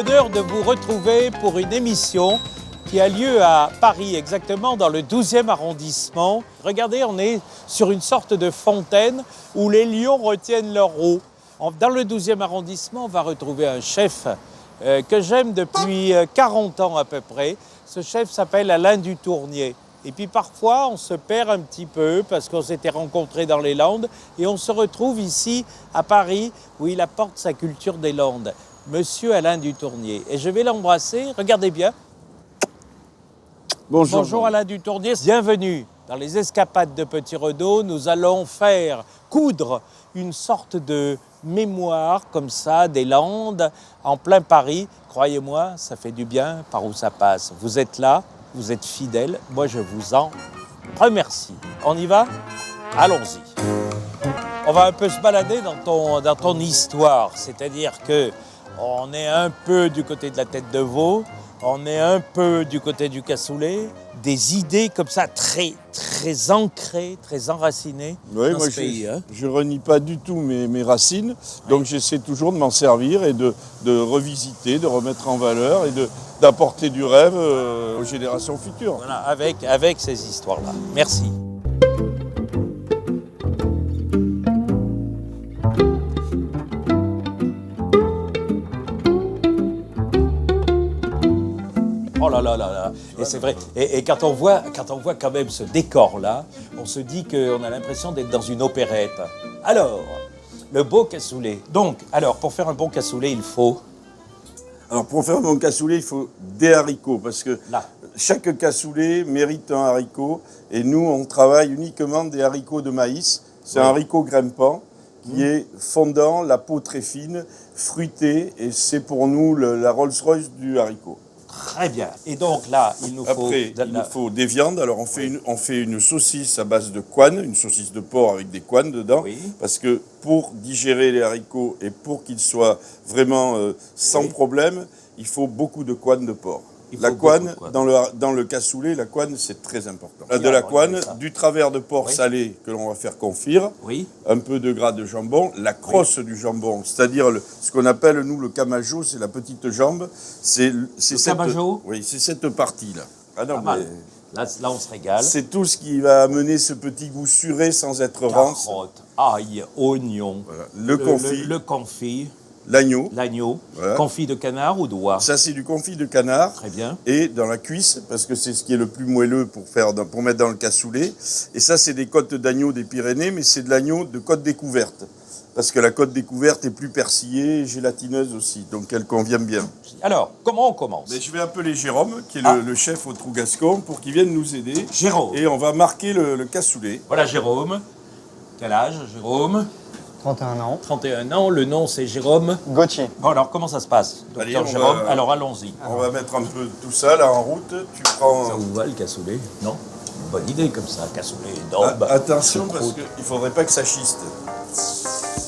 bonheur de vous retrouver pour une émission qui a lieu à Paris, exactement dans le 12e arrondissement. Regardez, on est sur une sorte de fontaine où les lions retiennent leur eau. Dans le 12e arrondissement, on va retrouver un chef que j'aime depuis 40 ans à peu près. Ce chef s'appelle Alain Dutournier. Et puis parfois, on se perd un petit peu parce qu'on s'était rencontrés dans les Landes et on se retrouve ici à Paris où il apporte sa culture des Landes. Monsieur Alain Dutournier. Et je vais l'embrasser. Regardez bien. Bonjour. Bonjour Alain Dutournier. Bienvenue dans les escapades de Petit Renaud. Nous allons coudre une sorte de mémoire comme ça des Landes en plein Paris. Croyez-moi, ça fait du bien par où ça passe. Vous êtes là, vous êtes fidèles. Moi, je vous en remercie. On y va? Allons-y. On va un peu se balader dans ton histoire. C'est-à-dire que on est un peu du côté de la tête de veau, on est un peu du côté du cassoulet, des idées comme ça très, très ancrées, très enracinées dans ce pays. Je renie pas du tout mes racines, donc j'essaie toujours de m'en servir et de revisiter, de remettre en valeur et d'apporter du rêve aux générations futures. Voilà, avec ces histoires-là. Merci. Oh là là là là. Et c'est vrai. Et quand on voit quand même ce décor-là, on se dit qu'on a l'impression d'être dans une opérette. Alors, le beau cassoulet. Donc, pour faire un bon cassoulet, il faut... Alors pour faire un bon cassoulet, il faut des haricots, parce que Là. chaque cassoulet mérite un haricot, et nous on travaille uniquement des haricots de maïs. C'est un haricot grimpant qui est fondant, la peau très fine, fruitée, et c'est pour nous la Rolls-Royce du haricot. Très bien. Et donc là, il nous faut... Après, il nous faut des viandes. Alors, on fait une saucisse à base de couenne, une saucisse de porc avec des couennes dedans. Oui. Parce que pour digérer les haricots et pour qu'ils soient vraiment sans problème, il faut beaucoup de couenne de porc. La couenne, dans le cassoulet, la couenne, c'est très important. De la couenne, du travers de porc salé que l'on va faire confire, un peu de gras de jambon, la crosse du jambon, c'est-à-dire ce qu'on appelle, nous, le camajo, c'est la petite jambe. C'est camajo ? Oui, c'est cette partie-là. Ah non, mais... Là, on se régale. C'est tout ce qui va amener ce petit goût suré sans être rance. Carotte, ail, oignon, voilà. Le confit. Le confit. L'agneau. Voilà. Confit de canard ou d'oie? Ça, c'est du confit de canard. Très bien. Et dans la cuisse, parce que c'est ce qui est le plus moelleux pour mettre dans le cassoulet. Et ça, c'est des côtes d'agneau des Pyrénées, mais c'est de l'agneau de côte découverte. Parce que la côte découverte est plus persillée et gélatineuse aussi, donc elle convient bien. Alors, comment on commence? Je vais appeler Jérôme, qui est le chef au Trou Gascon, pour qu'il vienne nous aider. Jérôme. Et on va marquer le cassoulet. Voilà Jérôme. Quel âge, Jérôme? 31 ans. 31 ans, le nom c'est Jérôme Gauthier. Bon, alors comment ça se passe, docteur Jérôme? Alors allons-y. On va mettre un peu tout ça là en route. Tu prends. Ça vous va le cassoulet? Non? Bonne idée comme ça, cassoulet d'aube. Attention parce qu'il ne faudrait pas que ça schiste.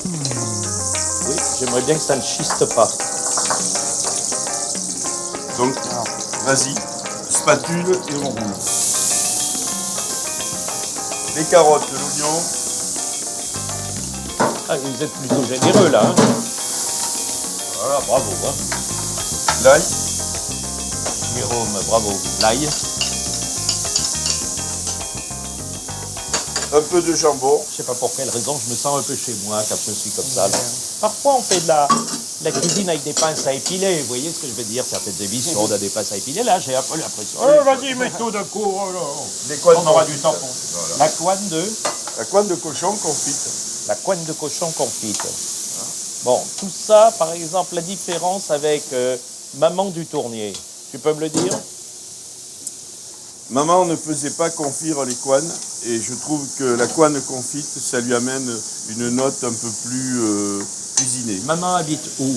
Oui, j'aimerais bien que ça ne schiste pas. Donc, vas-y, spatule et on roule. Les carottes, l'oignon. Ah, vous êtes plutôt généreux là. Hein. Voilà, bravo. Hein. L'ail. Jérôme, bravo. L'ail. Un peu de jambon. Je ne sais pas pour quelle raison, je me sens un peu chez moi quand je suis comme ça. Là. Parfois, on fait de la cuisine avec des pinces à épiler. Vous voyez ce que je veux dire? Certaines émissions, on a des pinces à épiler. Là, j'ai un peu l'impression. Oh, vas-y, mets tout d'un coup. On aura du temps pour. Voilà. La couenne de cochon confite. La couenne de cochon confite. Bon, tout ça, par exemple, la différence avec Maman Dutournier. Tu peux me le dire? Maman ne faisait pas confire les couennes et je trouve que la couenne confite, ça lui amène une note un peu plus cuisinée. Maman habite où?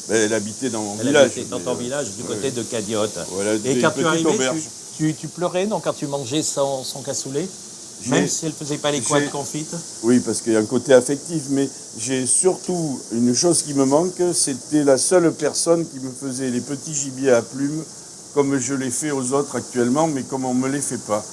Elle habitait dans mon village. Dans ton village, du côté de Cadiotte. Voilà, et quand tu arrivais, tu pleurais non, quand tu mangeais son cassoulet? Même si elle ne faisait pas les couennes confites? Oui, parce qu'il y a un côté affectif, mais j'ai surtout une chose qui me manque, c'était la seule personne qui me faisait les petits gibiers à plumes comme je les fais aux autres actuellement, mais comme on ne me les fait pas.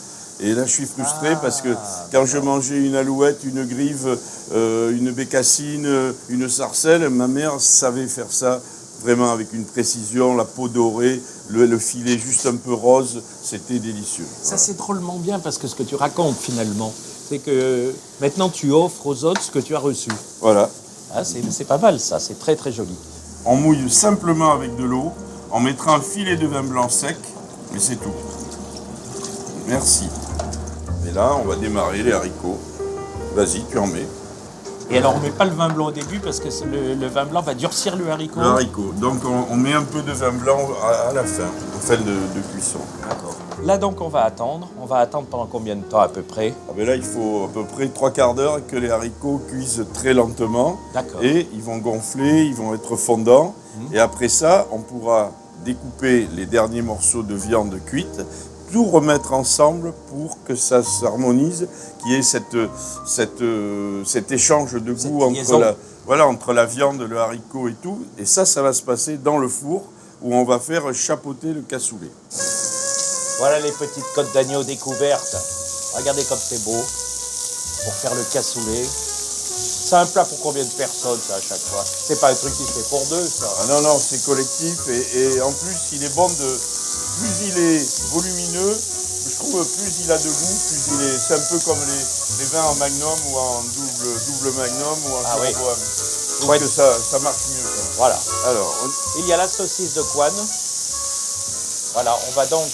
Et là, je suis frustré parce que quand je mangeais une alouette, une grive, une bécassine, une sarcelle, ma mère savait faire ça vraiment avec une précision, la peau dorée, le filet juste un peu rose, c'était délicieux. Ça, c'est drôlement bien parce que ce que tu racontes finalement, c'est que maintenant tu offres aux autres ce que tu as reçu. Voilà. Ah, c'est pas mal ça, c'est très très joli. On mouille simplement avec de l'eau, on mettra un filet de vin blanc sec, mais c'est tout. Merci. Et là, on va démarrer les haricots. Vas-y, tu en mets. Et alors, on ne met pas le vin blanc au début parce que le vin blanc va durcir le haricot. Le haricot. Donc, on met un peu de vin blanc à la fin, en fin de cuisson. D'accord. Là, donc, on va attendre. On va attendre pendant combien de temps à peu près? Ah ben là, il faut à peu près 3/4 d'heure que les haricots cuisent très lentement. D'accord. Et ils vont gonfler, ils vont être fondants. Et après ça, on pourra découper les derniers morceaux de viande cuite, tout remettre ensemble pour que ça s'harmonise, qu'il y ait cet échange de goût entre la viande, le haricot et tout. Et ça va se passer dans le four où on va faire chapeauter le cassoulet. Voilà les petites côtes d'agneau découvertes. Regardez comme c'est beau. Pour faire le cassoulet. C'est un plat pour combien de personnes, ça, à chaque fois? C'est pas un truc qui se fait pour deux, ça. Ah non, non, c'est collectif. Et en plus, il est bon de... Plus il est volumineux, je trouve, plus il a de goût, plus il est... C'est un peu comme les vins en magnum ou en double magnum ou en Jeroboam. Je trouve que ça marche mieux. Quoi. Voilà. Alors, il y a la saucisse de Coine. Voilà, on va donc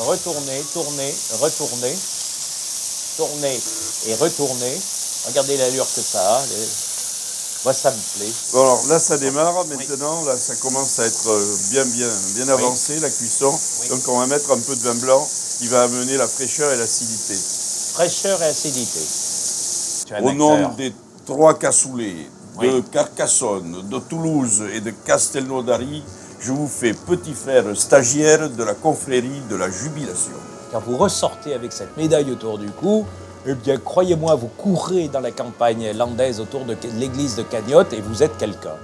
retourner, tourner, retourner, tourner et retourner. Regardez l'allure que ça a. Moi, ça me plaît. Bon, alors là, ça démarre. Maintenant, là, ça commence à être bien avancé, la cuisson. Oui. Donc, on va mettre un peu de vin blanc qui va amener la fraîcheur et l'acidité. Fraîcheur et acidité. Au nom des 3 cassoulets de Carcassonne, de Toulouse et de Castelnaudary, je vous fais petit frère stagiaire de la confrérie de la jubilation. Quand vous ressortez avec cette médaille autour du cou, eh bien, croyez-moi, vous courez dans la campagne landaise autour de l'église de Cagnotte et vous êtes quelqu'un.